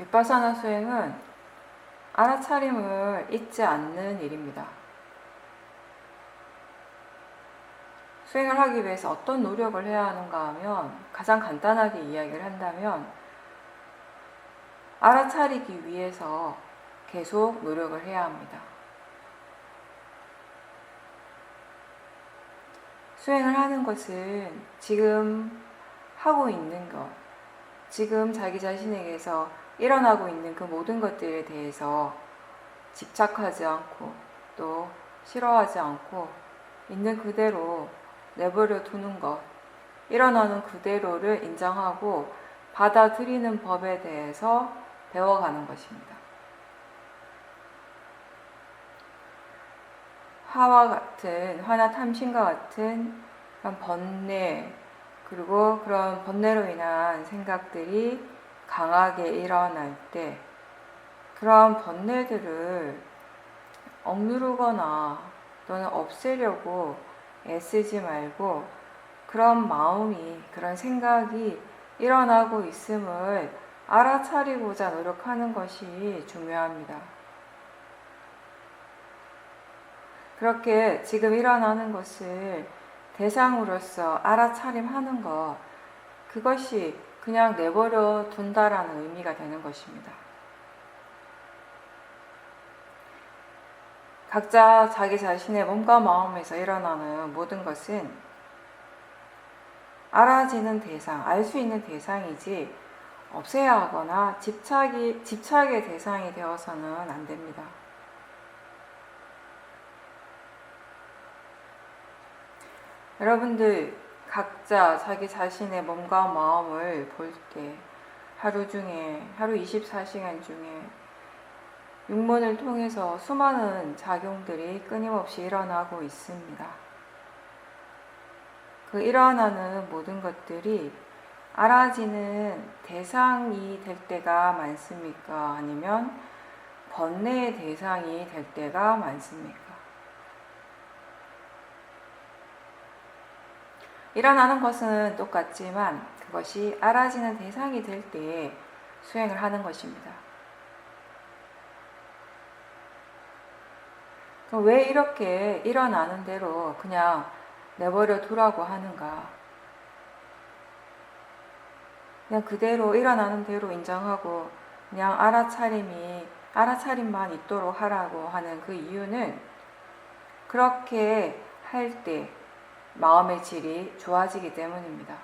윗바사나 수행은 알아차림을 잊지 않는 일입니다. 수행을 하기 위해서 어떤 노력을 해야 하는가 하면, 가장 간단하게 이야기를 한다면 알아차리기 위해서 계속 노력을 해야 합니다. 수행을 하는 것은 지금 하고 있는 것, 지금 자기 자신에게서 일어나고 있는 그 모든 것들에 대해서 집착하지 않고 또 싫어하지 않고 있는 그대로 내버려 두는 것, 일어나는 그대로를 인정하고 받아들이는 법에 대해서 배워가는 것입니다. 화나 탐심과 같은 그런 번뇌, 그리고 그런 번뇌로 인한 생각들이 강하게 일어날 때 그런 번뇌들을 억누르거나 또는 없애려고 애쓰지 말고 그런 마음이, 그런 생각이 일어나고 있음을 알아차리고자 노력하는 것이 중요합니다. 그렇게 지금 일어나는 것을 대상으로서 알아차림하는 것, 그것이 그냥 내버려 둔다라는 의미가 되는 것입니다. 각자 자기 자신의 몸과 마음에서 일어나는 모든 것은 알아지는 대상, 알 수 있는 대상이지 없애야 하거나 집착의 대상이 되어서는 안 됩니다. 여러분들 각자 자기 자신의 몸과 마음을 볼 때 하루 24시간 중에 육문을 통해서 수많은 작용들이 끊임없이 일어나고 있습니다. 그 일어나는 모든 것들이 알아지는 대상이 될 때가 많습니까? 아니면 번뇌의 대상이 될 때가 많습니까? 일어나는 것은 똑같지만 그것이 알아지는 대상이 될 때 수행을 하는 것입니다. 그럼 왜 이렇게 일어나는 대로 그냥 내버려 두라고 하는가? 그냥 그대로 일어나는 대로 인정하고 그냥 알아차림만 있도록 하라고 하는 그 이유는, 그렇게 할 때 마음의 질이 좋아지기 때문입니다.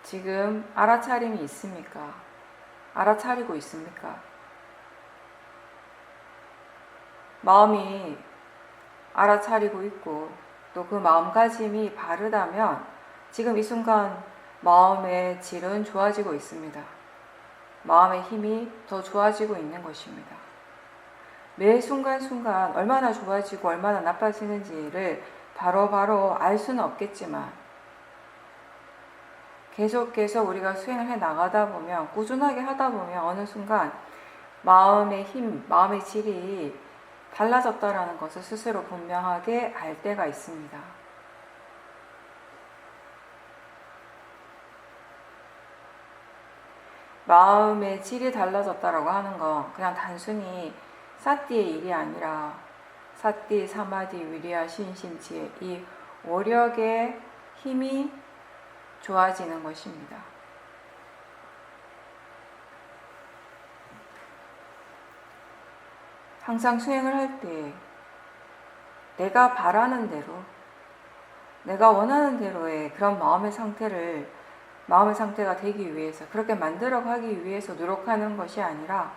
지금 알아차림이 있습니까? 알아차리고 있습니까? 마음이 알아차리고 있고 또 그 마음가짐이 바르다면 지금 이 순간 마음의 질은 좋아지고 있습니다. 마음의 힘이 더 좋아지고 있는 것입니다. 매 순간순간 얼마나 좋아지고 얼마나 나빠지는지를 바로바로 알 수는 없겠지만 계속 우리가 수행을 해 나가다 보면, 꾸준하게 하다 보면 어느 순간 마음의 힘, 마음의 질이 달라졌다라는 것을 스스로 분명하게 알 때가 있습니다. 마음의 질이 달라졌다라고 하는 건 그냥 단순히 사띠의 일이 아니라 사띠, 사마디, 위리아, 신심지혜, 이 오력의 힘이 좋아지는 것입니다. 항상 수행을 할 때 내가 바라는 대로, 내가 원하는 대로의 그런 마음의 상태가 되기 위해서, 그렇게 만들어가기 위해서 노력하는 것이 아니라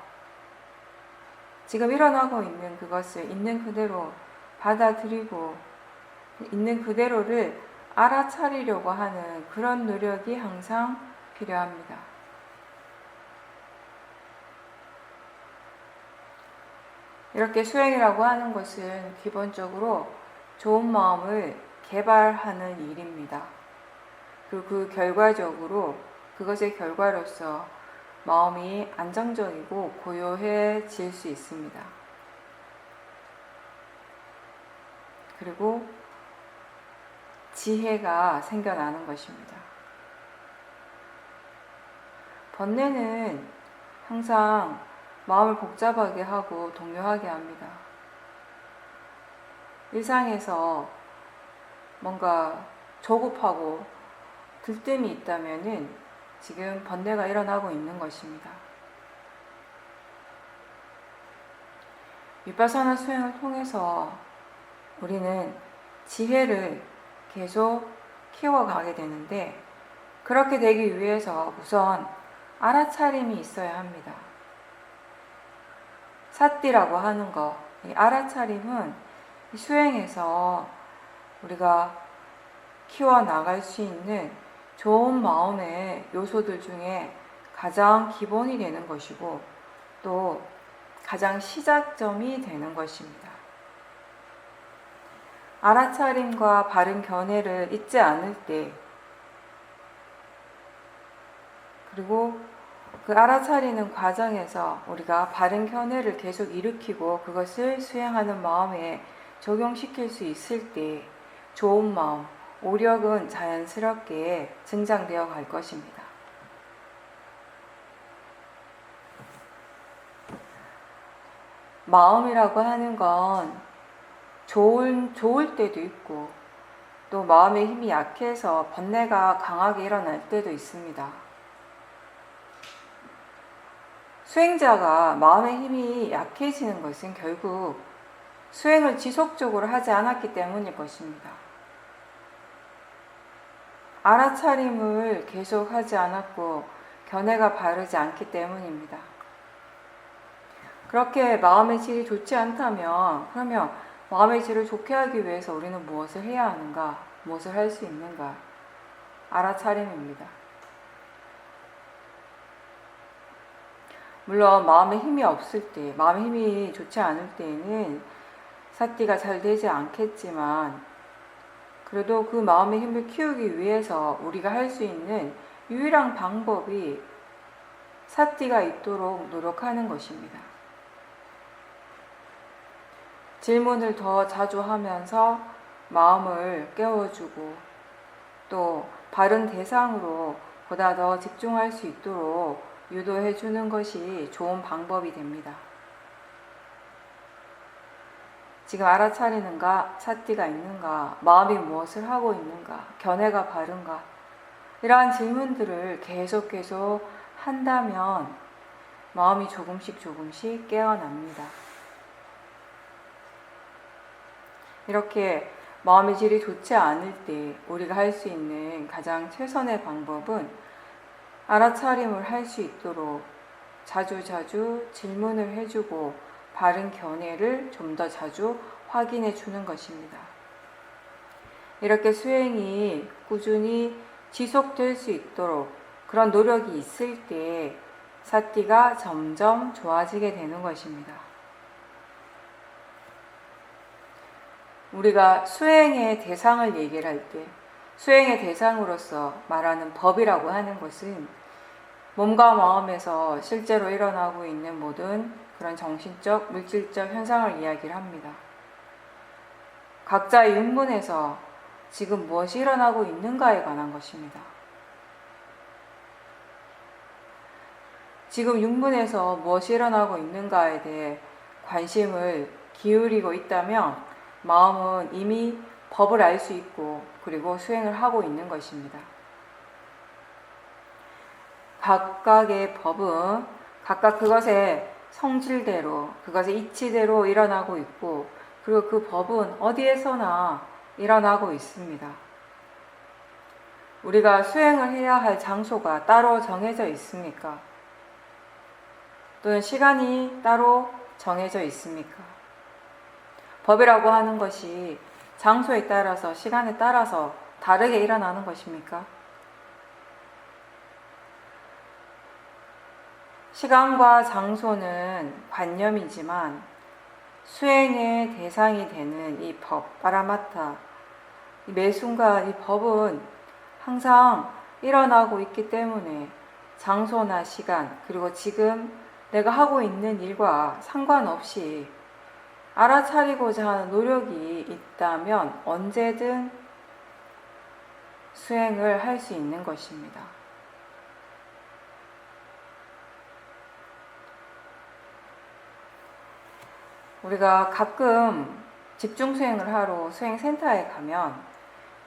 지금 일어나고 있는 그것을 있는 그대로 받아들이고 있는 그대로를 알아차리려고 하는 그런 노력이 항상 필요합니다. 이렇게 수행이라고 하는 것은 기본적으로 좋은 마음을 개발하는 일입니다. 그리고 그 결과적으로, 그것의 결과로서 마음이 안정적이고 고요해질 수 있습니다. 그리고 지혜가 생겨나는 것입니다. 번뇌는 항상 마음을 복잡하게 하고 동요하게 합니다. 일상에서 뭔가 조급하고 들뜸이 있다면은 지금 번뇌가 일어나고 있는 것입니다. 위파사나 수행을 통해서 우리는 지혜를 계속 키워가게 되는데, 그렇게 되기 위해서 우선 알아차림이 있어야 합니다. 사띠라고 하는 것, 이 알아차림은 수행에서 우리가 키워나갈 수 있는 좋은 마음의 요소들 중에 가장 기본이 되는 것이고, 또 가장 시작점이 되는 것입니다. 알아차림과 바른 견해를 잊지 않을 때, 그리고 그 알아차리는 과정에서 우리가 바른 견해를 계속 일으키고 그것을 수행하는 마음에 적용시킬 수 있을 때 좋은 마음, 오력은 자연스럽게 증장되어 갈 것입니다. 마음이라고 하는 건 좋을 때도 있고, 또 마음의 힘이 약해서 번뇌가 강하게 일어날 때도 있습니다. 수행자가 마음의 힘이 약해지는 것은 결국 수행을 지속적으로 하지 않았기 때문일 것입니다. 알아차림을 계속 하지 않았고 견해가 바르지 않기 때문입니다. 그렇게 마음의 질이 좋지 않다면, 그러면 마음의 질을 좋게 하기 위해서 우리는 무엇을 해야 하는가? 무엇을 할 수 있는가? 알아차림입니다. 물론 마음에 힘이 없을 때, 마음의 힘이 좋지 않을 때에는 사띠가 잘 되지 않겠지만, 그래도 그 마음의 힘을 키우기 위해서 우리가 할 수 있는 유일한 방법이 사띠가 있도록 노력하는 것입니다. 질문을 더 자주 하면서 마음을 깨워주고, 또 바른 대상으로 보다 더 집중할 수 있도록 유도해 주는 것이 좋은 방법이 됩니다. 지금 알아차리는가, 사띠가 있는가, 마음이 무엇을 하고 있는가, 견해가 바른가, 이러한 질문들을 계속 한다면 마음이 조금씩 깨어납니다. 이렇게 마음의 질이 좋지 않을 때 우리가 할 수 있는 가장 최선의 방법은 알아차림을 할 수 있도록 자주 질문을 해주고 바른 견해를 좀 더 자주 확인해 주는 것입니다. 이렇게 수행이 꾸준히 지속될 수 있도록 그런 노력이 있을 때 사띠가 점점 좋아지게 되는 것입니다. 우리가 수행의 대상을 얘기를 할 때, 수행의 대상으로서 말하는 법이라고 하는 것은 몸과 마음에서 실제로 일어나고 있는 모든 그런 정신적, 물질적 현상을 이야기를 합니다. 각자의 육문에서 지금 무엇이 일어나고 있는가에 관한 것입니다. 지금 육문에서 무엇이 일어나고 있는가에 대해 관심을 기울이고 있다면 마음은 이미 법을 알 수 있고 그리고 수행을 하고 있는 것입니다. 각각의 법은 각각 그것의 성질대로, 그것의 이치대로 일어나고 있고, 그리고 그 법은 어디에서나 일어나고 있습니다. 우리가 수행을 해야 할 장소가 따로 정해져 있습니까? 또는 시간이 따로 정해져 있습니까? 법이라고 하는 것이 장소에 따라서, 시간에 따라서 다르게 일어나는 것입니까? 시간과 장소는 관념이지만 수행의 대상이 되는 이 법, 파라마타, 매 순간 이 법은 항상 일어나고 있기 때문에 장소나 시간, 그리고 지금 내가 하고 있는 일과 상관없이 알아차리고자 하는 노력이 있다면 언제든 수행을 할 수 있는 것입니다. 우리가 가끔 집중 수행을 하러 수행센터에 가면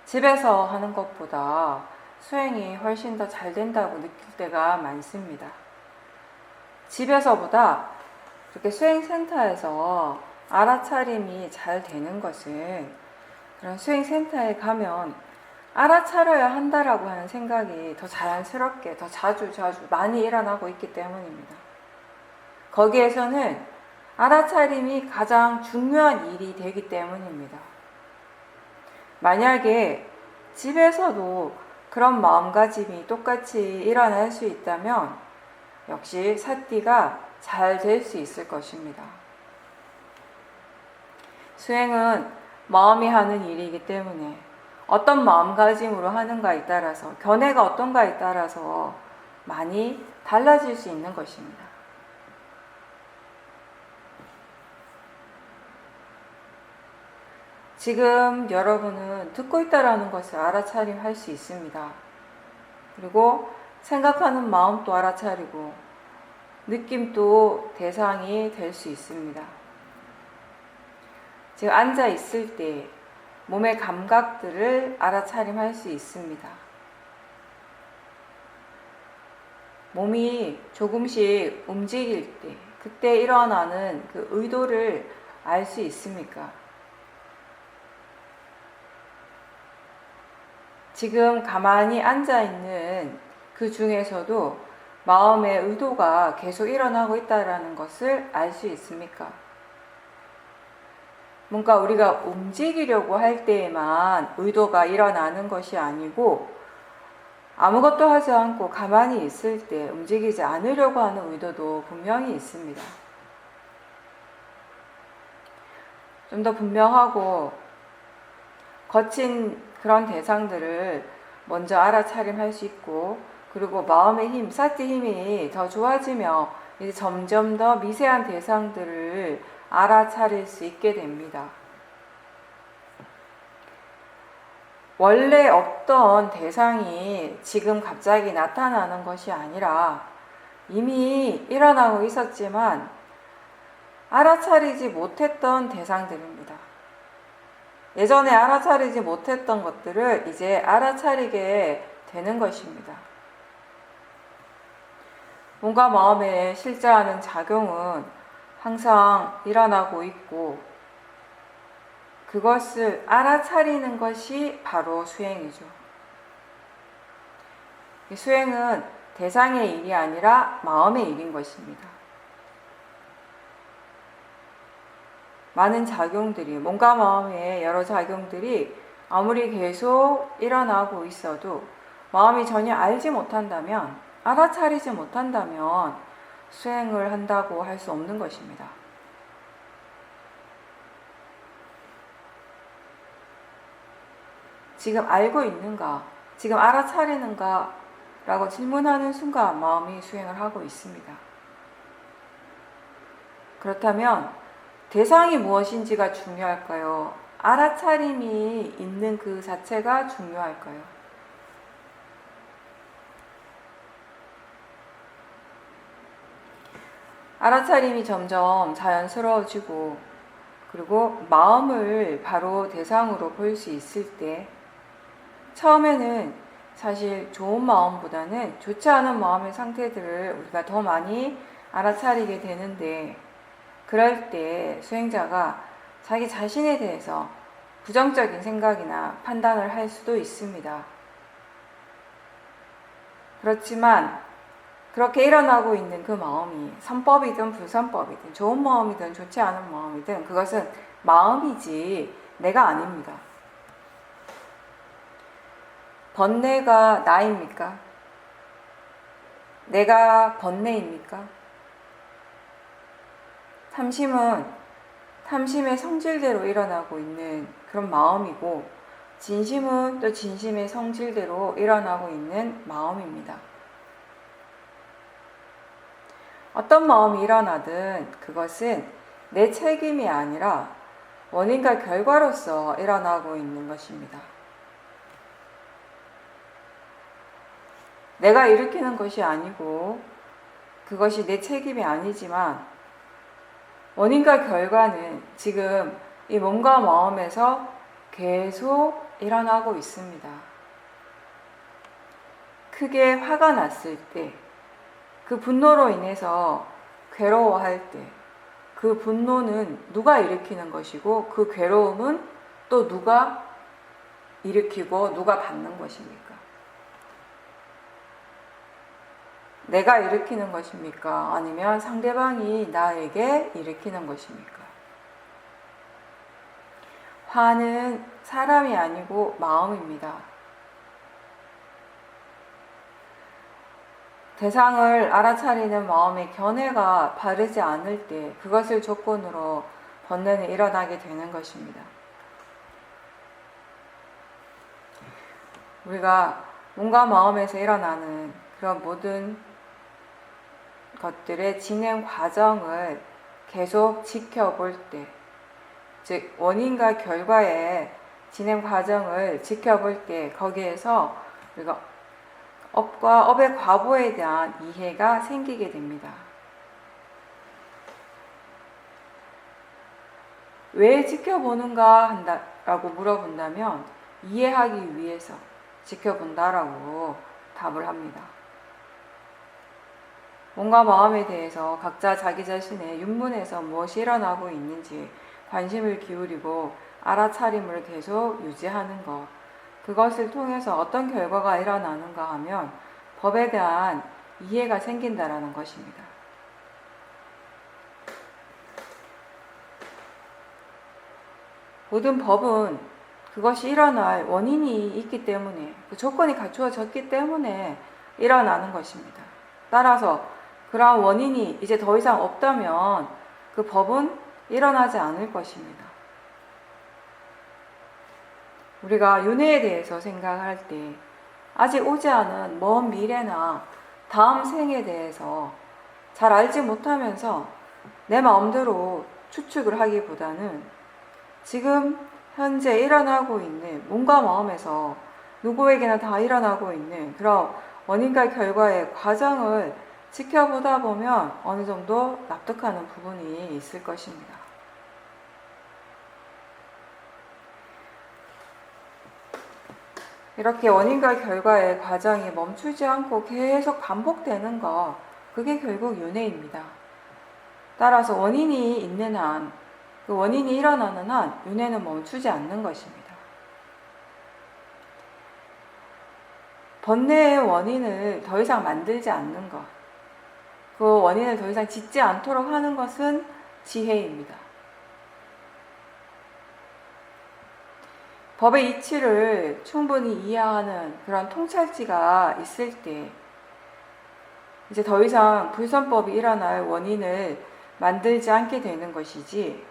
집에서 하는 것보다 수행이 훨씬 더 잘 된다고 느낄 때가 많습니다. 집에서보다 이렇게 수행센터에서 알아차림이 잘 되는 것은 그런 수행센터에 가면 알아차려야 한다라고 하는 생각이 더 자연스럽게 더 자주 많이 일어나고 있기 때문입니다. 거기에서는 알아차림이 가장 중요한 일이 되기 때문입니다. 만약에 집에서도 그런 마음가짐이 똑같이 일어날 수 있다면 역시 사띠가 잘 될 수 있을 것입니다. 수행은 마음이 하는 일이기 때문에 어떤 마음가짐으로 하는가에 따라서 견해가 어떤가에 따라서 많이 달라질 수 있는 것입니다. 지금 여러분은 듣고 있다라는 것을 알아차림할 수 있습니다. 그리고 생각하는 마음도 알아차리고 느낌도 대상이 될 수 있습니다. 지금 앉아 있을 때 몸의 감각들을 알아차림할 수 있습니다. 몸이 조금씩 움직일 때 그때 일어나는 그 의도를 알 수 있습니까? 지금 가만히 앉아 있는 그 중에서도 마음의 의도가 계속 일어나고 있다는 것을 알 수 있습니까? 뭔가 우리가 움직이려고 할 때에만 의도가 일어나는 것이 아니고 아무것도 하지 않고 가만히 있을 때 움직이지 않으려고 하는 의도도 분명히 있습니다. 좀 더 분명하고 거친 그런 대상들을 먼저 알아차림할 수 있고 그리고 마음의 힘, 사티 힘이 더 좋아지며 이제 점점 더 미세한 대상들을 알아차릴 수 있게 됩니다. 원래 없던 대상이 지금 갑자기 나타나는 것이 아니라 이미 일어나고 있었지만 알아차리지 못했던 대상들입니다. 예전에 알아차리지 못했던 것들을 이제 알아차리게 되는 것입니다. 몸과 마음에 실제하는 작용은 항상 일어나고 있고 그것을 알아차리는 것이 바로 수행이죠. 수행은 대상의 일이 아니라 마음의 일인 것입니다. 많은 작용들이, 몸과 마음의 여러 작용들이 아무리 계속 일어나고 있어도 마음이 전혀 알지 못한다면, 알아차리지 못한다면 수행을 한다고 할 수 없는 것입니다. 지금 알고 있는가? 지금 알아차리는가? 라고 질문하는 순간 마음이 수행을 하고 있습니다. 그렇다면 대상이 무엇인지가 중요할까요? 알아차림이 있는 그 자체가 중요할까요? 알아차림이 점점 자연스러워지고 그리고 마음을 바로 대상으로 볼 수 있을 때 처음에는 사실 좋은 마음보다는 좋지 않은 마음의 상태들을 우리가 더 많이 알아차리게 되는데 그럴 때 수행자가 자기 자신에 대해서 부정적인 생각이나 판단을 할 수도 있습니다. 그렇지만 그렇게 일어나고 있는 그 마음이 선법이든 불선법이든 좋은 마음이든 좋지 않은 마음이든 그것은 마음이지 내가 아닙니다. 번뇌가 나입니까? 내가 번뇌입니까? 탐심은 탐심의 성질대로 일어나고 있는 그런 마음이고 진심은 또 진심의 성질대로 일어나고 있는 마음입니다. 어떤 마음이 일어나든 그것은 내 책임이 아니라 원인과 결과로서 일어나고 있는 것입니다. 내가 일으키는 것이 아니고 그것이 내 책임이 아니지만 원인과 결과는 지금 이 몸과 마음에서 계속 일어나고 있습니다. 크게 화가 났을 때, 그 분노로 인해서 괴로워할 때, 그 분노는 누가 일으키는 것이고 그 괴로움은 또 누가 일으키고 누가 받는 것입니까? 내가 일으키는 것입니까? 아니면 상대방이 나에게 일으키는 것입니까? 화는 사람이 아니고 마음입니다. 대상을 알아차리는 마음의 견해가 바르지 않을 때 그것을 조건으로 번뇌는 일어나게 되는 것입니다. 우리가 몸과 마음에서 일어나는 그런 모든 것들의 진행 과정을 계속 지켜볼 때, 즉 원인과 결과의 진행 과정을 지켜볼 때 거기에서 우리가 업과 업의 과보에 대한 이해가 생기게 됩니다. 왜 지켜보는가 한다라고 물어본다면 이해하기 위해서 지켜본다라고 답을 합니다. 몸과 마음에 대해서 각자 자기 자신의 윤문에서 무엇이 일어나고 있는지 관심을 기울이고 알아차림을 계속 유지하는 것, 그것을 통해서 어떤 결과가 일어나는가 하면 법에 대한 이해가 생긴다라는 것입니다. 모든 법은 그것이 일어날 원인이 있기 때문에, 그 조건이 갖추어졌기 때문에 일어나는 것입니다. 따라서 그러한 원인이 이제 더 이상 없다면 그 법은 일어나지 않을 것입니다. 우리가 윤회에 대해서 생각할 때 아직 오지 않은 먼 미래나 다음 생에 대해서 잘 알지 못하면서 내 마음대로 추측을 하기보다는 지금 현재 일어나고 있는 몸과 마음에서 누구에게나 다 일어나고 있는 그런 원인과 결과의 과정을 지켜보다 보면 어느 정도 납득하는 부분이 있을 것입니다. 이렇게 원인과 결과의 과정이 멈추지 않고 계속 반복되는 것, 그게 결국 윤회입니다. 따라서 원인이 있는 한, 그 원인이 일어나는 한 윤회는 멈추지 않는 것입니다. 번뇌의 원인을 더 이상 만들지 않는 것, 그 원인을 더 이상 짓지 않도록 하는 것은 지혜입니다. 법의 이치를 충분히 이해하는 그런 통찰지가 있을 때 이제 더 이상 불선법이 일어날 원인을 만들지 않게 되는 것이지,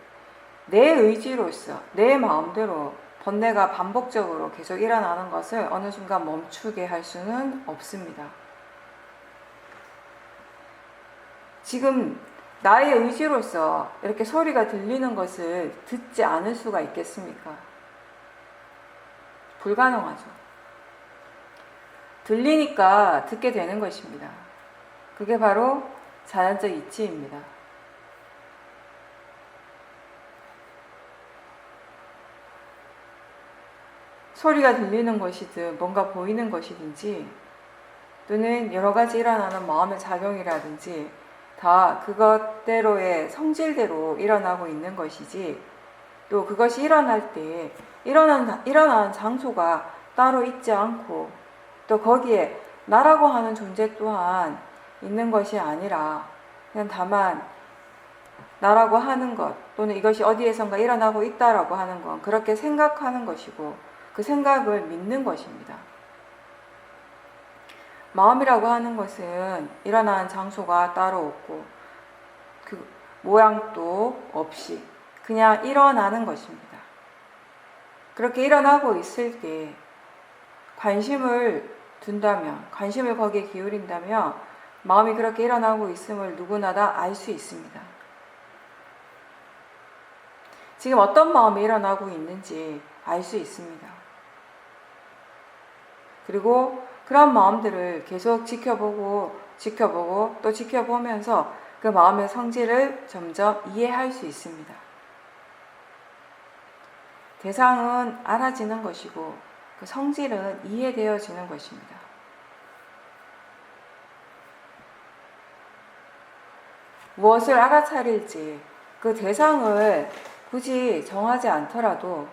내 의지로서 내 마음대로 번뇌가 반복적으로 계속 일어나는 것을 어느 순간 멈추게 할 수는 없습니다. 지금 나의 의지로서 이렇게 소리가 들리는 것을 듣지 않을 수가 있겠습니까? 불가능하죠. 들리니까 듣게 되는 것입니다. 그게 바로 자연적 이치입니다. 소리가 들리는 것이든 뭔가 보이는 것이든지 또는 여러 가지 일어나는 마음의 작용이라든지 다 그것대로의 성질대로 일어나고 있는 것이지, 또 그것이 일어날 때 일어나는 장소가 따로 있지 않고 또 거기에 나라고 하는 존재 또한 있는 것이 아니라 그냥 다만 나라고 하는 것 또는 이것이 어디에선가 일어나고 있다라고 하는 건 그렇게 생각하는 것이고 그 생각을 믿는 것입니다. 마음이라고 하는 것은 일어나는 장소가 따로 없고 그 모양도 없이 그냥 일어나는 것입니다. 그렇게 일어나고 있을 때 관심을 둔다면, 관심을 거기에 기울인다면 마음이 그렇게 일어나고 있음을 누구나 다 알 수 있습니다. 지금 어떤 마음이 일어나고 있는지 알 수 있습니다. 그리고 그런 마음들을 계속 지켜보고 또 지켜보면서 그 마음의 성질을 점점 이해할 수 있습니다. 대상은 알아지는 것이고 그 성질은 이해되어지는 것입니다. 무엇을 알아차릴지 그 대상을 굳이 정하지 않더라도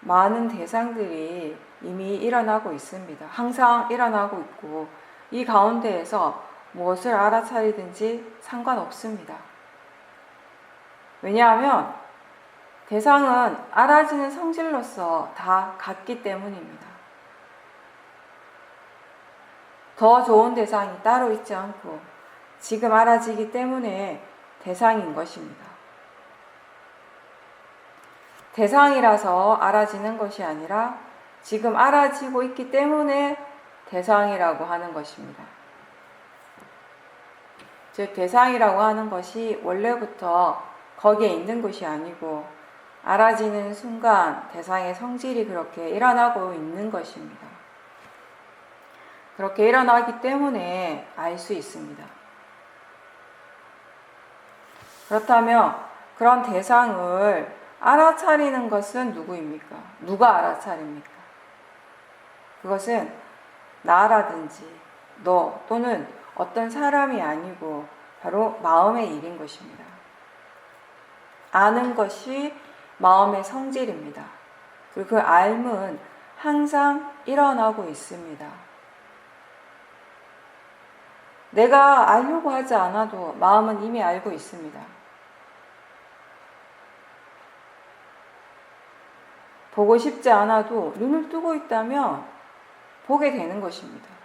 많은 대상들이 이미 일어나고 있습니다. 항상 일어나고 있고 이 가운데에서 무엇을 알아차리든지 상관없습니다. 왜냐하면 대상은 알아지는 성질로서 다 같기 때문입니다. 더 좋은 대상이 따로 있지 않고 지금 알아지기 때문에 대상인 것입니다. 대상이라서 알아지는 것이 아니라 지금 알아지고 있기 때문에 대상이라고 하는 것입니다. 즉 대상이라고 하는 것이 원래부터 거기에 있는 것이 아니고 알아지는 순간 대상의 성질이 그렇게 일어나고 있는 것입니다. 그렇게 일어나기 때문에 알 수 있습니다. 그렇다면 그런 대상을 알아차리는 것은 누구입니까? 누가 알아차립니까? 그것은 나라든지 너 또는 어떤 사람이 아니고 바로 마음의 일인 것입니다. 아는 것이 마음의 성질입니다. 그리고 그 알은 항상 일어나고 있습니다. 내가 알려고 하지 않아도 마음은 이미 알고 있습니다. 보고 싶지 않아도 눈을 뜨고 있다면 보게 되는 것입니다.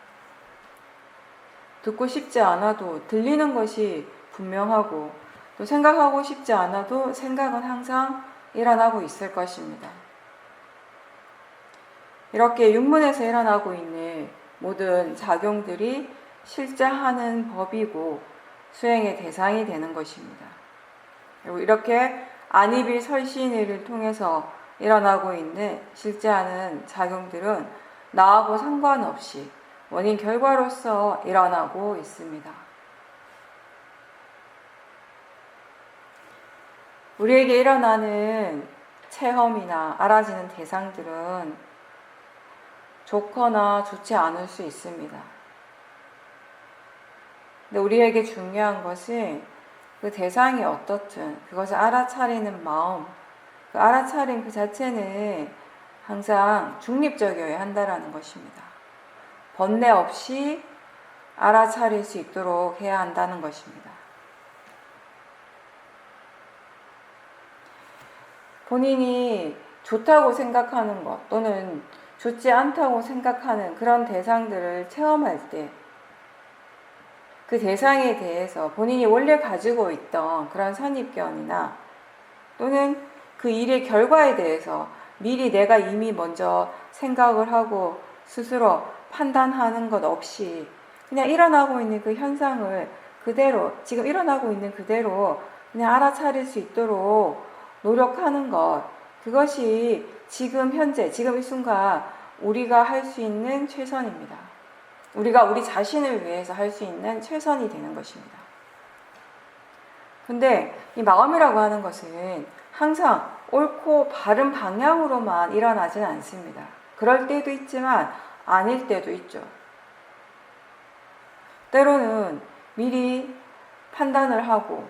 듣고 싶지 않아도 들리는 것이 분명하고 또 생각하고 싶지 않아도 생각은 항상 일어나고 있을 것입니다. 이렇게 육문에서 일어나고 있는 모든 작용들이 실제 하는 법이고 수행의 대상이 되는 것입니다. 그리고 이렇게 안이비 설신의를 통해서 일어나고 있는 실제 하는 작용들은 나하고 상관없이 원인 결과로서 일어나고 있습니다. 우리에게 일어나는 체험이나 알아지는 대상들은 좋거나 좋지 않을 수 있습니다. 근데 우리에게 중요한 것은 그 대상이 어떻든 그것을 알아차리는 마음, 그 알아차림 그 자체는 항상 중립적이어야 한다는 것입니다. 번뇌 없이 알아차릴 수 있도록 해야 한다는 것입니다. 본인이 좋다고 생각하는 것 또는 좋지 않다고 생각하는 그런 대상들을 체험할 때 그 대상에 대해서 본인이 원래 가지고 있던 그런 선입견이나 또는 그 일의 결과에 대해서 미리 내가 이미 먼저 생각을 하고 스스로 판단하는 것 없이 그냥 일어나고 있는 그 현상을 그대로 지금 일어나고 있는 그대로 그냥 알아차릴 수 있도록 노력하는 것, 그것이 지금 현재 지금 이 순간 우리가 할 수 있는 최선입니다. 우리가 우리 자신을 위해서 할 수 있는 최선이 되는 것입니다. 근데 이 마음이라고 하는 것은 항상 옳고 바른 방향으로만 일어나지는 않습니다. 그럴 때도 있지만 아닐 때도 있죠. 때로는 미리 판단을 하고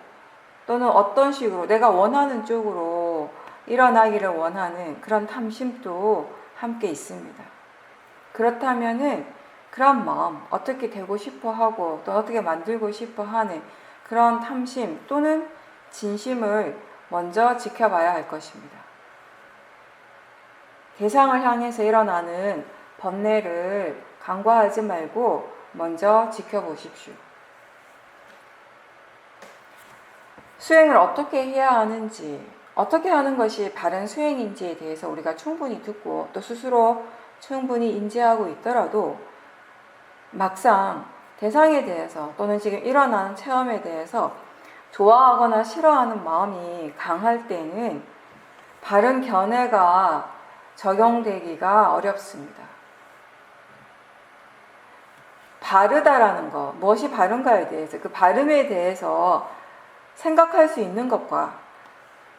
또는 어떤 식으로 내가 원하는 쪽으로 일어나기를 원하는 그런 탐심도 함께 있습니다. 그렇다면은 그런 마음, 어떻게 되고 싶어 하고 또 어떻게 만들고 싶어 하는 그런 탐심 또는 진심을 먼저 지켜봐야 할 것입니다. 대상을 향해서 일어나는 번뇌를 간과하지 말고 먼저 지켜보십시오. 수행을 어떻게 해야 하는지, 어떻게 하는 것이 바른 수행인지에 대해서 우리가 충분히 듣고 또 스스로 충분히 인지하고 있더라도 막상 대상에 대해서 또는 지금 일어나는 체험에 대해서 좋아하거나 싫어하는 마음이 강할 때는 바른 견해가 적용되기가 어렵습니다. 바르다라는 것, 무엇이 바른가에 대해서, 그 바름에 대해서 생각할 수 있는 것과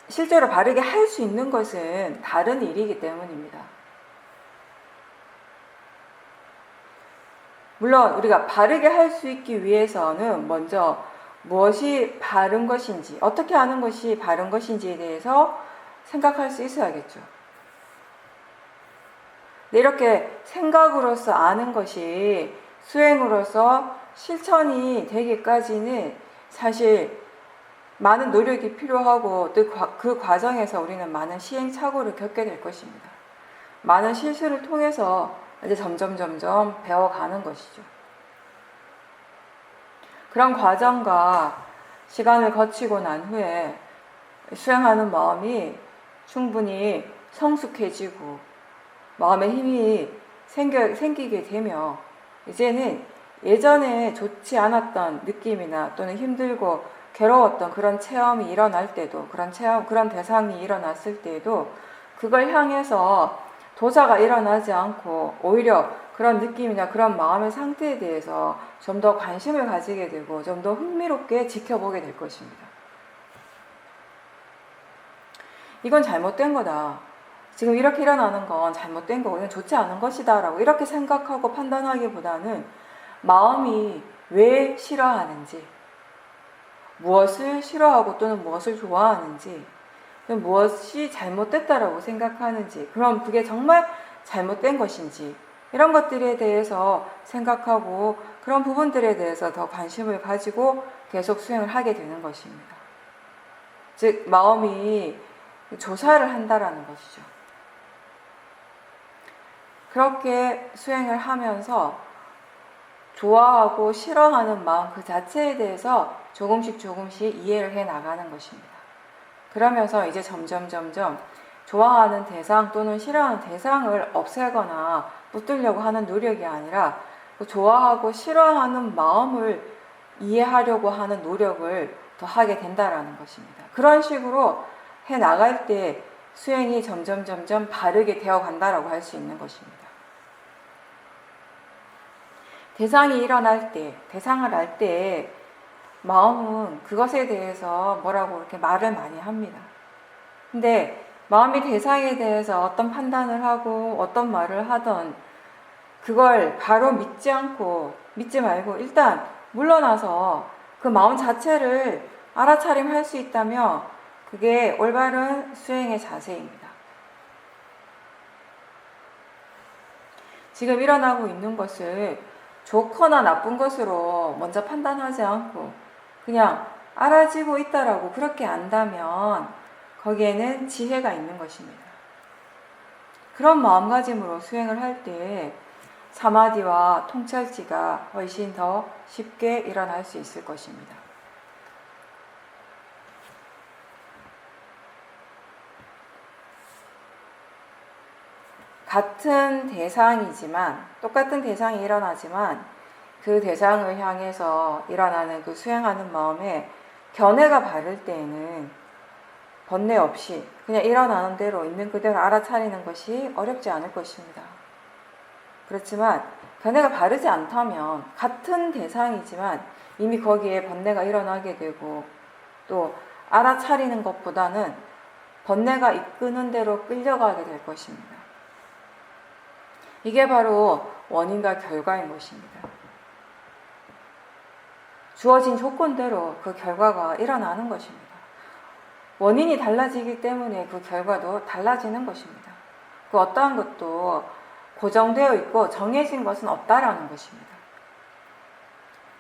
실제로 바르게 할 수 있는 것은 다른 일이기 때문입니다. 물론 우리가 바르게 할 수 있기 위해서는 먼저 무엇이 바른 것인지, 어떻게 하는 것이 바른 것인지에 대해서 생각할 수 있어야겠죠. 이렇게 생각으로서 아는 것이 수행으로서 실천이 되기까지는 사실 많은 노력이 필요하고 또 그 과정에서 우리는 많은 시행착오를 겪게 될 것입니다. 많은 실수를 통해서 이제 점점 배워가는 것이죠. 그런 과정과 시간을 거치고 난 후에 수행하는 마음이 충분히 성숙해지고 마음의 힘이 생기게 되며 이제는 예전에 좋지 않았던 느낌이나 또는 힘들고 괴로웠던 그런 체험이 일어날 때도 그런 대상이 일어났을 때에도 그걸 향해서 도사가 일어나지 않고 오히려 그런 느낌이나 그런 마음의 상태에 대해서 좀 더 관심을 가지게 되고 좀 더 흥미롭게 지켜보게 될 것입니다. 이건 잘못된 거다. 지금 이렇게 일어나는 건 잘못된 거고 이건 좋지 않은 것이다 라고 이렇게 생각하고 판단하기보다는 마음이 왜 싫어하는지, 무엇을 싫어하고 또는 무엇을 좋아하는지, 무엇이 잘못됐다라고 생각하는지, 그럼 그게 정말 잘못된 것인지 이런 것들에 대해서 생각하고 그런 부분들에 대해서 더 관심을 가지고 계속 수행을 하게 되는 것입니다. 즉 마음이 조사를 한다라는 것이죠. 그렇게 수행을 하면서 좋아하고 싫어하는 마음 그 자체에 대해서 조금씩 이해를 해 나가는 것입니다. 그러면서 이제 점점 좋아하는 대상 또는 싫어하는 대상을 없애거나 붙들려고 하는 노력이 아니라 좋아하고 싫어하는 마음을 이해하려고 하는 노력을 더 하게 된다라는 것입니다. 그런 식으로 해 나갈 때 수행이 점점 바르게 되어 간다라고 할 수 있는 것입니다. 대상이 일어날 때, 대상을 알 때 마음은 그것에 대해서 뭐라고 이렇게 말을 많이 합니다. 근데 마음이 대상에 대해서 어떤 판단을 하고 어떤 말을 하던 그걸 바로 믿지 말고 일단 물러나서 그 마음 자체를 알아차림할 수 있다면 그게 올바른 수행의 자세입니다. 지금 일어나고 있는 것을 좋거나 나쁜 것으로 먼저 판단하지 않고 그냥 알아지고 있다라고 그렇게 안다면 거기에는 지혜가 있는 것입니다. 그런 마음가짐으로 수행을 할 때 사마디와 통찰지가 훨씬 더 쉽게 일어날 수 있을 것입니다. 같은 대상이지만 똑같은 대상이 일어나지만 그 대상을 향해서 일어나는 그 수행하는 마음에 견해가 바를 때에는 번뇌 없이 그냥 일어나는 대로 있는 그대로 알아차리는 것이 어렵지 않을 것입니다. 그렇지만 견해가 바르지 않다면 같은 대상이지만 이미 거기에 번뇌가 일어나게 되고 또 알아차리는 것보다는 번뇌가 이끄는 대로 끌려가게 될 것입니다. 이게 바로 원인과 결과인 것입니다. 주어진 조건대로 그 결과가 일어나는 것입니다. 원인이 달라지기 때문에 그 결과도 달라지는 것입니다. 그 어떠한 것도 고정되어 있고 정해진 것은 없다라는 것입니다.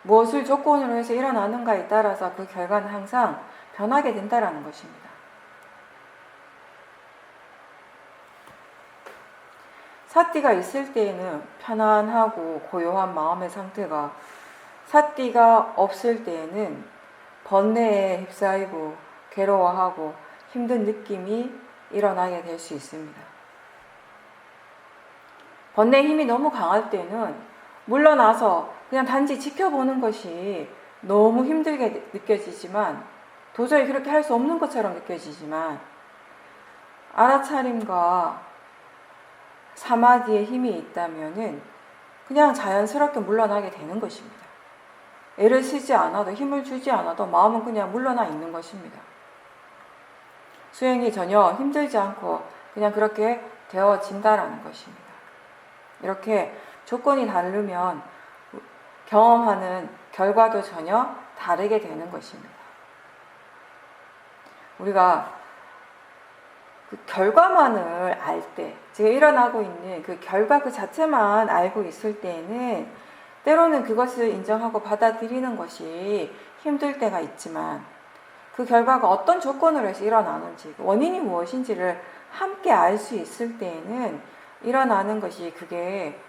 무엇을 조건으로 해서 일어나는가에 따라서 그 결과는 항상 변하게 된다라는 것입니다. 사띠가 있을 때에는 편안하고 고요한 마음의 상태가 사띠가 없을 때에는 번뇌에 휩싸이고 괴로워하고 힘든 느낌이 일어나게 될 수 있습니다. 번뇌의 힘이 너무 강할 때는 물러나서 그냥 단지 지켜보는 것이 너무 힘들게 느껴지지만 도저히 그렇게 할 수 없는 것처럼 느껴지지만 알아차림과 사마디의 힘이 있다면은 그냥 자연스럽게 물러나게 되는 것입니다. 애를 쓰지 않아도, 힘을 주지 않아도 마음은 그냥 물러나 있는 것입니다. 수행이 전혀 힘들지 않고 그냥 그렇게 되어진다라는 것입니다. 이렇게 조건이 다르면 경험하는 결과도 전혀 다르게 되는 것입니다. 우리가 그 결과만을 알 때, 지금 일어나고 있는 그 결과 그 자체만 알고 있을 때에는 때로는 그것을 인정하고 받아들이는 것이 힘들 때가 있지만, 그 결과가 어떤 조건으로 해서 일어나는지, 원인이 무엇인지를 함께 알 수 있을 때에는 일어나는 것이 그게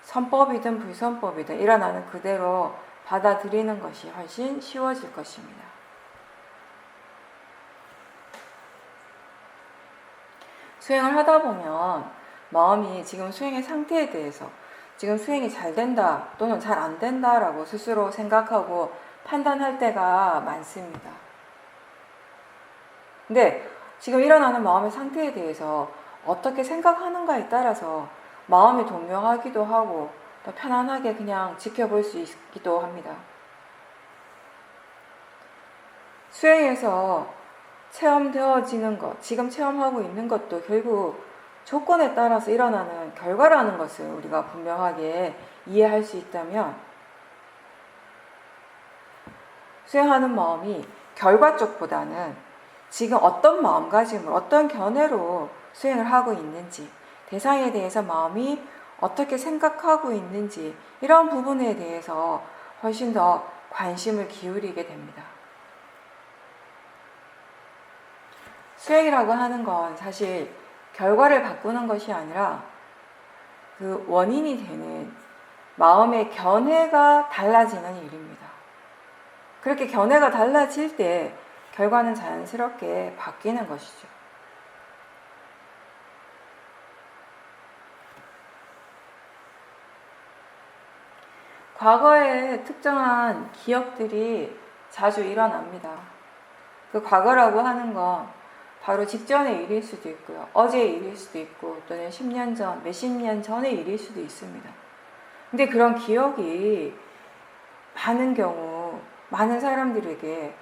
선법이든 불선법이든 일어나는 그대로 받아들이는 것이 훨씬 쉬워질 것입니다. 수행을 하다 보면 마음이 지금 수행의 상태에 대해서 지금 수행이 잘 된다 또는 잘 안 된다라고 스스로 생각하고 판단할 때가 많습니다. 근데 지금 일어나는 마음의 상태에 대해서 어떻게 생각하는가에 따라서 마음이 동요하기도 하고 또 편안하게 그냥 지켜볼 수 있기도 합니다. 수행에서 체험되어지는 것, 지금 체험하고 있는 것도 결국 조건에 따라서 일어나는 결과라는 것을 우리가 분명하게 이해할 수 있다면 수행하는 마음이 결과 쪽보다는 지금 어떤 마음가짐으로, 어떤 견해로 수행을 하고 있는지, 대상에 대해서 마음이 어떻게 생각하고 있는지 이런 부분에 대해서 훨씬 더 관심을 기울이게 됩니다. 수행이라고 하는 건 사실 결과를 바꾸는 것이 아니라 그 원인이 되는 마음의 견해가 달라지는 일입니다. 그렇게 견해가 달라질 때 결과는 자연스럽게 바뀌는 것이죠. 과거에 특정한 기억들이 자주 일어납니다. 그 과거라고 하는 건 바로 직전의 일일 수도 있고요. 어제의 일일 수도 있고 또는 10년 전, 몇십 년 전의 일일 수도 있습니다. 근데 그런 기억이 많은 경우 많은 사람들에게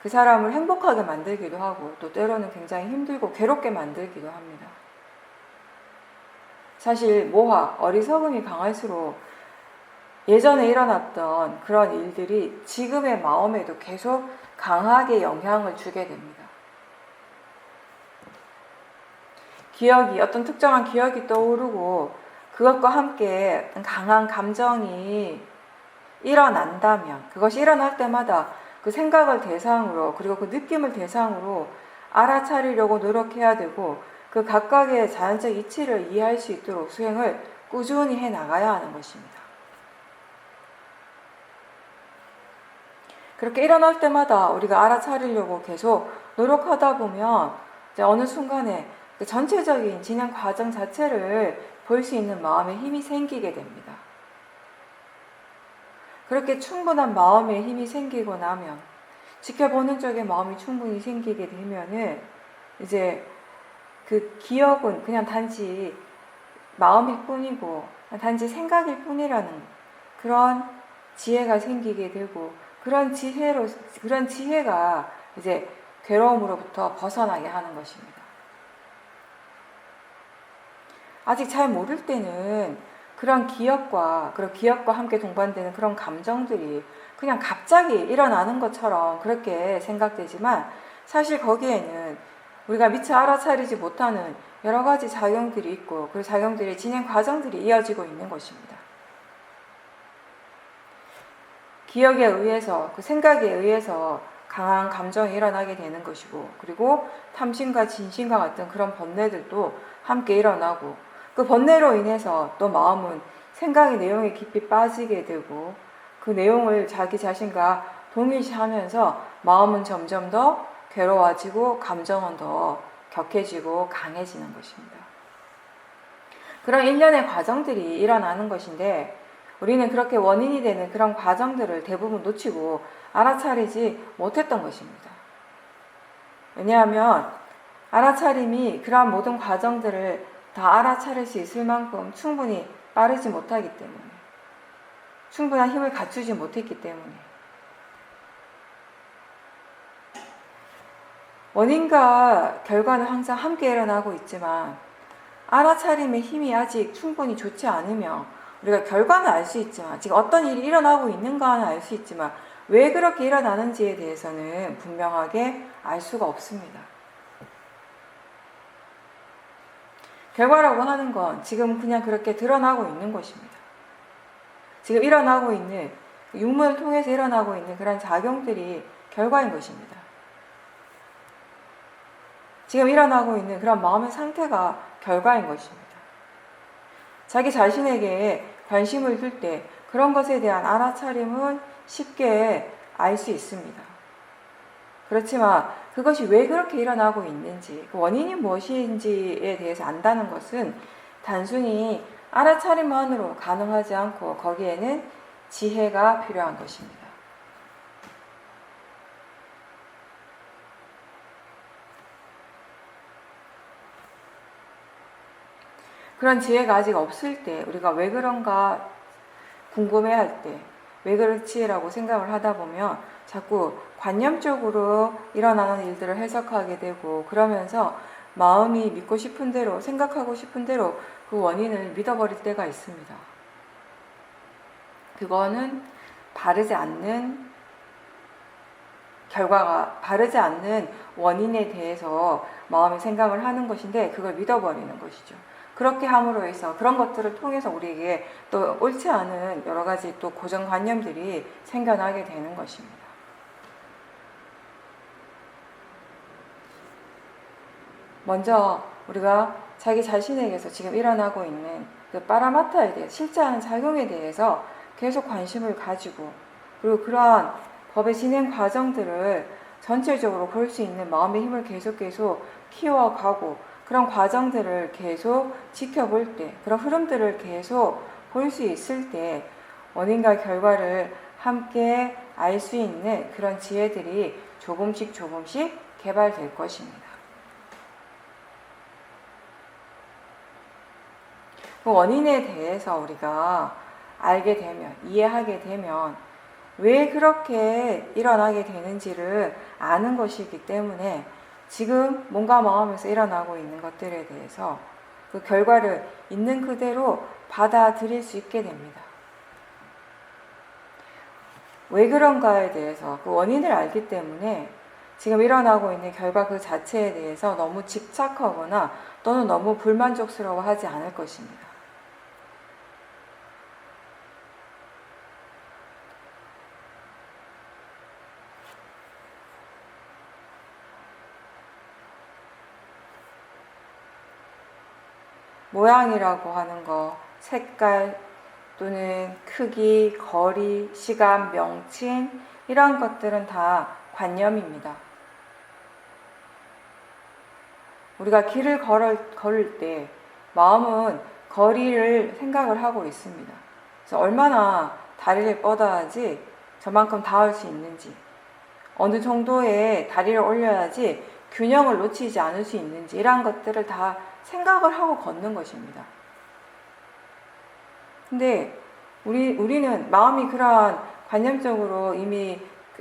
그 사람을 행복하게 만들기도 하고 또 때로는 굉장히 힘들고 괴롭게 만들기도 합니다. 사실 모화, 어리석음이 강할수록 예전에 일어났던 그런 일들이 지금의 마음에도 계속 강하게 영향을 주게 됩니다. 기억이, 어떤 특정한 기억이 떠오르고 그것과 함께 어떤 강한 감정이 일어난다면 그것이 일어날 때마다 그 생각을 대상으로 그리고 그 느낌을 대상으로 알아차리려고 노력해야 되고 그 각각의 자연적 이치를 이해할 수 있도록 수행을 꾸준히 해 나가야 하는 것입니다. 그렇게 일어날 때마다 우리가 알아차리려고 계속 노력하다 보면 이제 어느 순간에 그 전체적인 진행 과정 자체를 볼 수 있는 마음의 힘이 생기게 됩니다. 그렇게 충분한 마음의 힘이 생기고 나면 지켜보는 쪽에 마음이 충분히 생기게 되면은 이제 그 기억은 그냥 단지 마음일 뿐이고 단지 생각일 뿐이라는 그런 지혜가 생기게 되고 그런 지혜가 이제 괴로움으로부터 벗어나게 하는 것입니다. 아직 잘 모를 때는 그런 기억과 함께 동반되는 그런 감정들이 그냥 갑자기 일어나는 것처럼 그렇게 생각되지만 사실 거기에는 우리가 미처 알아차리지 못하는 여러 가지 작용들이 있고 그 작용들의 진행 과정들이 이어지고 있는 것입니다. 기억에 의해서, 그 생각에 의해서 강한 감정이 일어나게 되는 것이고 그리고 탐심과 진심과 같은 그런 번뇌들도 함께 일어나고 그 번뇌로 인해서 또 마음은 생각의 내용에 깊이 빠지게 되고 그 내용을 자기 자신과 동일시하면서 마음은 점점 더 괴로워지고 감정은 더 격해지고 강해지는 것입니다. 그런 일련의 과정들이 일어나는 것인데 우리는 그렇게 원인이 되는 그런 과정들을 대부분 놓치고 알아차리지 못했던 것입니다. 왜냐하면 알아차림이 그러한 모든 과정들을 다 알아차릴 수 있을 만큼 충분히 빠르지 못하기 때문에, 충분한 힘을 갖추지 못했기 때문에. 원인과 결과는 항상 함께 일어나고 있지만 알아차림의 힘이 아직 충분히 좋지 않으면 우리가 결과는 알 수 있지만, 지금 어떤 일이 일어나고 있는가는 알 수 있지만 왜 그렇게 일어나는지에 대해서는 분명하게 알 수가 없습니다. 결과라고 하는 건 지금 그냥 그렇게 드러나고 있는 것입니다. 지금 일어나고 있는, 육문을 통해서 일어나고 있는 그런 작용들이 결과인 것입니다. 지금 일어나고 있는 그런 마음의 상태가 결과인 것입니다. 자기 자신에게 관심을 둘 때 그런 것에 대한 알아차림은 쉽게 알 수 있습니다. 그렇지만 그것이 왜 그렇게 일어나고 있는지, 그 원인이 무엇인지에 대해서 안다는 것은 단순히 알아차림만으로 가능하지 않고 거기에는 지혜가 필요한 것입니다. 그런 지혜가 아직 없을 때, 우리가 왜 그런가 궁금해할 때, 왜 그렇지라고 생각을 하다 보면 자꾸 관념적으로 일어나는 일들을 해석하게 되고, 그러면서 마음이 믿고 싶은 대로, 생각하고 싶은 대로 그 원인을 믿어버릴 때가 있습니다. 그거는 바르지 않는 결과가, 바르지 않는 원인에 대해서 마음의 생각을 하는 것인데 그걸 믿어버리는 것이죠. 그렇게 함으로 해서, 그런 것들을 통해서 우리에게 또 옳지 않은 여러 가지 또 고정관념들이 생겨나게 되는 것입니다. 먼저 우리가 자기 자신에게서 지금 일어나고 있는 그 파라마타에 대해, 실제 하는 작용에 대해서 계속 관심을 가지고, 그리고 그러한 법의 진행 과정들을 전체적으로 볼 수 있는 마음의 힘을 계속 키워가고, 그런 과정들을 계속 지켜볼 때, 그런 흐름들을 계속 볼 수 있을 때 원인과 결과를 함께 알 수 있는 그런 지혜들이 조금씩 개발될 것입니다. 그 원인에 대해서 우리가 알게 되면, 이해하게 되면 왜 그렇게 일어나게 되는지를 아는 것이기 때문에 지금 몸과 마음에서 일어나고 있는 것들에 대해서 그 결과를 있는 그대로 받아들일 수 있게 됩니다. 왜 그런가에 대해서 그 원인을 알기 때문에 지금 일어나고 있는 결과 그 자체에 대해서 너무 집착하거나 또는 너무 불만족스러워하지 않을 것입니다. 모양이라고 하는 거, 색깔 또는 크기, 거리, 시간, 명칭, 이러한 것들은 다 관념입니다. 우리가 길을 걸을 때 마음은 거리를 생각을 하고 있습니다. 그래서 얼마나 다리를 뻗어야지 저만큼 닿을 수 있는지, 어느 정도의 다리를 올려야지 균형을 놓치지 않을 수 있는지, 이러한 것들을 다 생각을 하고 걷는 것입니다. 근데 우리는 마음이 그러한 관념적으로 이미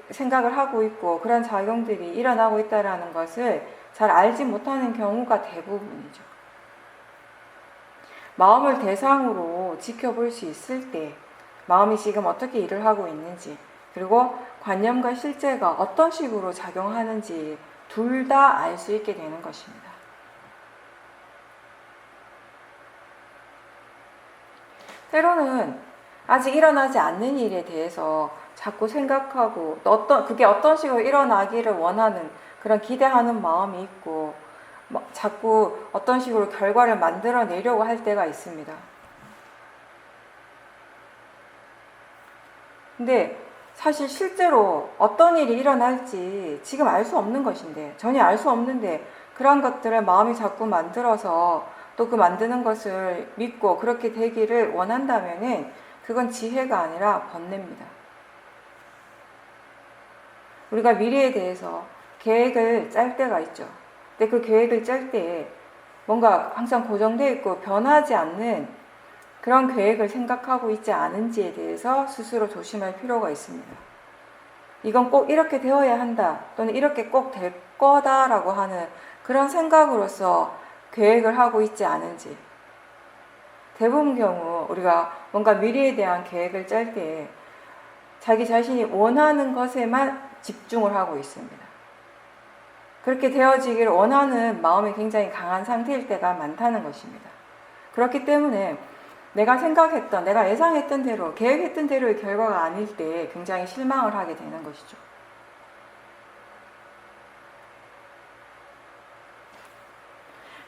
생각을 하고 있고 그런 작용들이 일어나고 있다는 것을 잘 알지 못하는 경우가 대부분이죠. 마음을 대상으로 지켜볼 수 있을 때 마음이 지금 어떻게 일을 하고 있는지, 그리고 관념과 실제가 어떤 식으로 작용하는지 둘 다 알 수 있게 되는 것입니다. 때로는 아직 일어나지 않는 일에 대해서 자꾸 생각하고, 그게 어떤 식으로 일어나기를 원하는 그런 기대하는 마음이 있고, 자꾸 어떤 식으로 결과를 만들어내려고 할 때가 있습니다. 근데 사실 실제로 어떤 일이 일어날지 지금 알 수 없는 것인데, 전혀 알 수 없는데 그런 것들을 마음이 자꾸 만들어서 또 그 만드는 것을 믿고 그렇게 되기를 원한다면은 그건 지혜가 아니라 번뇌입니다. 우리가 미래에 대해서 계획을 짤 때가 있죠. 근데 그 계획을 짤 때 뭔가 항상 고정되어 있고 변하지 않는 그런 계획을 생각하고 있지 않은지에 대해서 스스로 조심할 필요가 있습니다. 이건 꼭 이렇게 되어야 한다, 또는 이렇게 꼭 될 거다라고 하는 그런 생각으로서 계획을 하고 있지 않은지. 대부분 경우 우리가 뭔가 미래에 대한 계획을 짤 때 자기 자신이 원하는 것에만 집중을 하고 있습니다. 그렇게 되어지기를 원하는 마음이 굉장히 강한 상태일 때가 많다는 것입니다. 그렇기 때문에 내가 생각했던, 내가 예상했던 대로, 계획했던 대로의 결과가 아닐 때 굉장히 실망을 하게 되는 것이죠.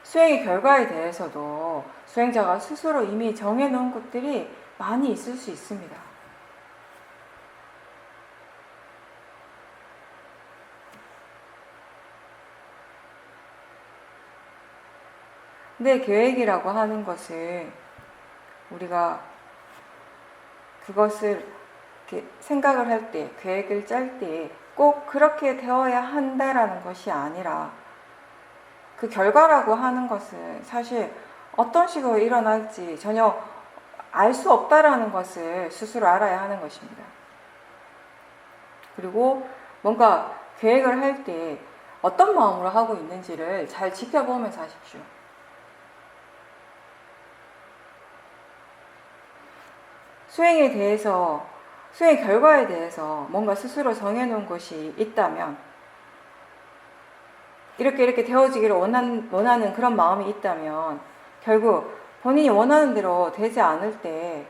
수행의 결과에 대해서도 수행자가 스스로 이미 정해놓은 것들이 많이 있을 수 있습니다. 근데 계획이라고 하는 것은 우리가 그것을 이렇게 생각을 할 때, 계획을 짤 때 꼭 그렇게 되어야 한다라는 것이 아니라 그 결과라고 하는 것은 사실 어떤 식으로 일어날지 전혀 알 수 없다라는 것을 스스로 알아야 하는 것입니다. 그리고 뭔가 계획을 할 때 어떤 마음으로 하고 있는지를 잘 지켜보면서 하십시오. 수행에 대해서, 수행의 결과에 대해서 뭔가 스스로 정해놓은 것이 있다면, 이렇게 되어지기를 원하는 그런 마음이 있다면, 결국 본인이 원하는 대로 되지 않을 때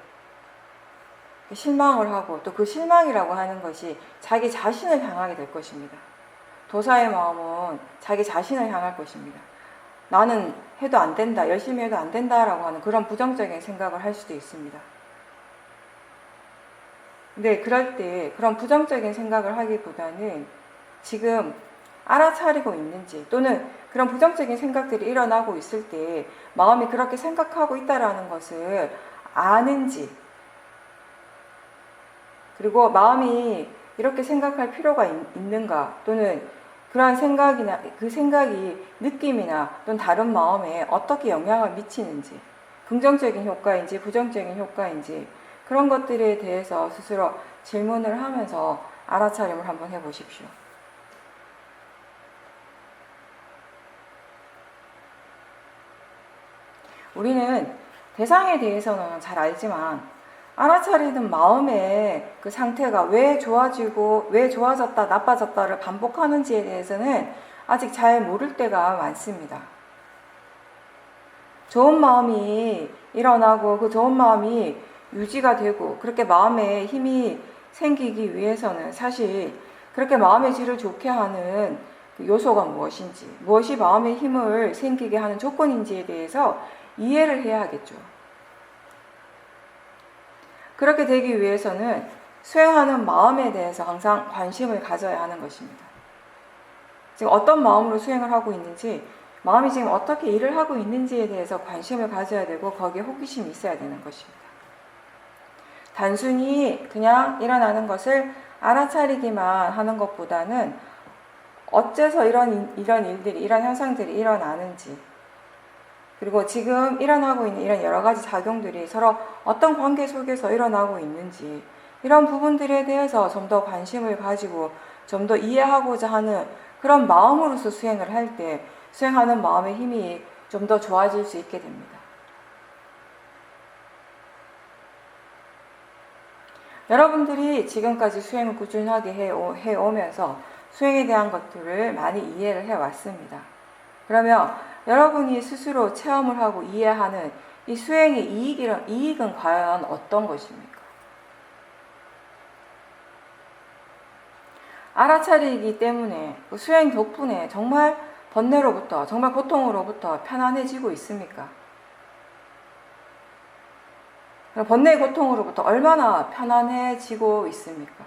실망을 하고, 또 그 실망이라고 하는 것이 자기 자신을 향하게 될 것입니다. 도사의 마음은 자기 자신을 향할 것입니다. 나는 해도 안 된다, 열심히 해도 안 된다라고 하는 그런 부정적인 생각을 할 수도 있습니다. 근데 그럴 때 그런 부정적인 생각을 하기보다는 지금 알아차리고 있는지, 또는 그런 부정적인 생각들이 일어나고 있을 때 마음이 그렇게 생각하고 있다라는 것을 아는지, 그리고 마음이 이렇게 생각할 필요가 있는가, 또는 그러한 생각이나 그 생각이 느낌이나 또는 다른 마음에 어떻게 영향을 미치는지, 긍정적인 효과인지 부정적인 효과인지, 그런 것들에 대해서 스스로 질문을 하면서 알아차림을 한번 해보십시오. 우리는 대상에 대해서는 잘 알지만 알아차리는 마음의 그 상태가 왜 좋아지고 왜 좋아졌다 나빠졌다를 반복하는지에 대해서는 아직 잘 모를 때가 많습니다. 좋은 마음이 일어나고 그 좋은 마음이 유지가 되고 그렇게 마음에 힘이 생기기 위해서는 사실 그렇게 마음의 질을 좋게 하는 그 요소가 무엇인지, 무엇이 마음의 힘을 생기게 하는 조건인지에 대해서 이해를 해야 하겠죠. 그렇게 되기 위해서는 수행하는 마음에 대해서 항상 관심을 가져야 하는 것입니다. 지금 어떤 마음으로 수행을 하고 있는지, 마음이 지금 어떻게 일을 하고 있는지에 대해서 관심을 가져야 되고 거기에 호기심이 있어야 되는 것입니다. 단순히 그냥 일어나는 것을 알아차리기만 하는 것보다는 어째서 이런 일들이, 이런 현상들이 일어나는지, 그리고 지금 일어나고 있는 이런 여러 가지 작용들이 서로 어떤 관계 속에서 일어나고 있는지, 이런 부분들에 대해서 좀 더 관심을 가지고 좀 더 이해하고자 하는 그런 마음으로서 수행을 할 때 수행하는 마음의 힘이 좀 더 좋아질 수 있게 됩니다. 여러분들이 지금까지 수행을 꾸준하게 해오면서 수행에 대한 것들을 많이 이해를 해왔습니다. 그러면 여러분이 스스로 체험을 하고 이해하는 이 수행의 이익은 과연 어떤 것입니까? 알아차리기 때문에 그 수행 덕분에 정말 번뇌로부터, 정말 고통으로부터 편안해지고 있습니까? 번뇌의 고통으로부터 얼마나 편안해지고 있습니까?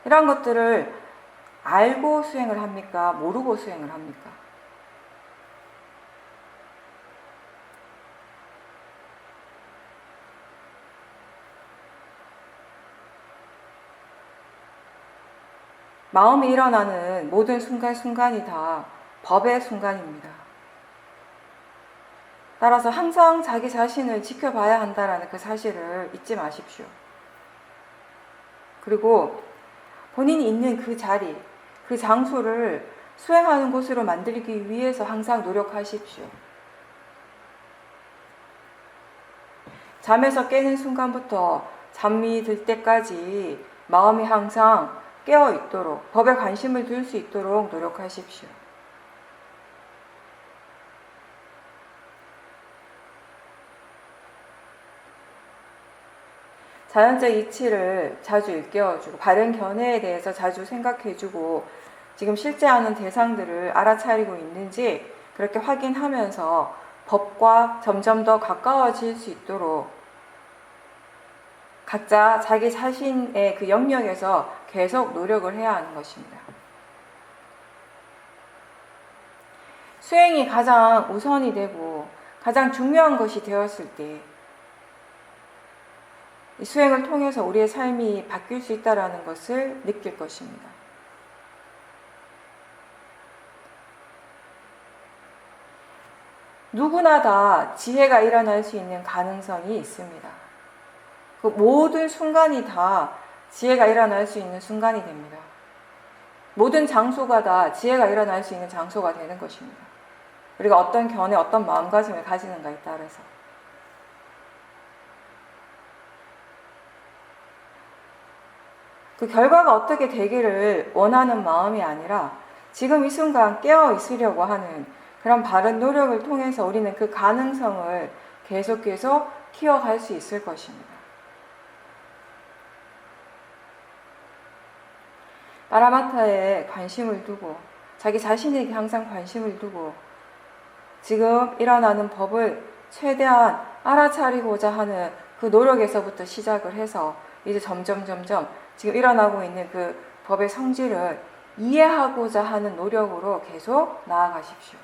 이런 것들을 알고 수행을 합니까? 모르고 수행을 합니까? 마음이 일어나는 모든 순간순간이 다 법의 순간입니다. 따라서 항상 자기 자신을 지켜봐야 한다는 그 사실을 잊지 마십시오. 그리고 본인이 있는 그 자리, 그 장소를 수행하는 곳으로 만들기 위해서 항상 노력하십시오. 잠에서 깨는 순간부터 잠이 들 때까지 마음이 항상 깨어 있도록, 법에 관심을 둘 수 있도록 노력하십시오. 자연적 이치를 자주 일깨워주고 바른 견해에 대해서 자주 생각해주고 지금 실제 하는 대상들을 알아차리고 있는지 그렇게 확인하면서 법과 점점 더 가까워질 수 있도록 각자 자기 자신의 그 영역에서 계속 노력을 해야 하는 것입니다. 수행이 가장 우선이 되고 가장 중요한 것이 되었을 때 이 수행을 통해서 우리의 삶이 바뀔 수 있다는 것을 느낄 것입니다. 누구나 다 지혜가 일어날 수 있는 가능성이 있습니다. 그 모든 순간이 다 지혜가 일어날 수 있는 순간이 됩니다. 모든 장소가 다 지혜가 일어날 수 있는 장소가 되는 것입니다. 우리가 어떤 견해, 어떤 마음가짐을 가지는가에 따라서. 그 결과가 어떻게 되기를 원하는 마음이 아니라 지금 이 순간 깨어 있으려고 하는 그런 바른 노력을 통해서 우리는 그 가능성을 계속해서 키워갈 수 있을 것입니다. 파라마타에 관심을 두고 자기 자신에게 항상 관심을 두고 지금 일어나는 법을 최대한 알아차리고자 하는 그 노력에서부터 시작을 해서 이제 점점 지금 일어나고 있는 그 법의 성질을 이해하고자 하는 노력으로 계속 나아가십시오.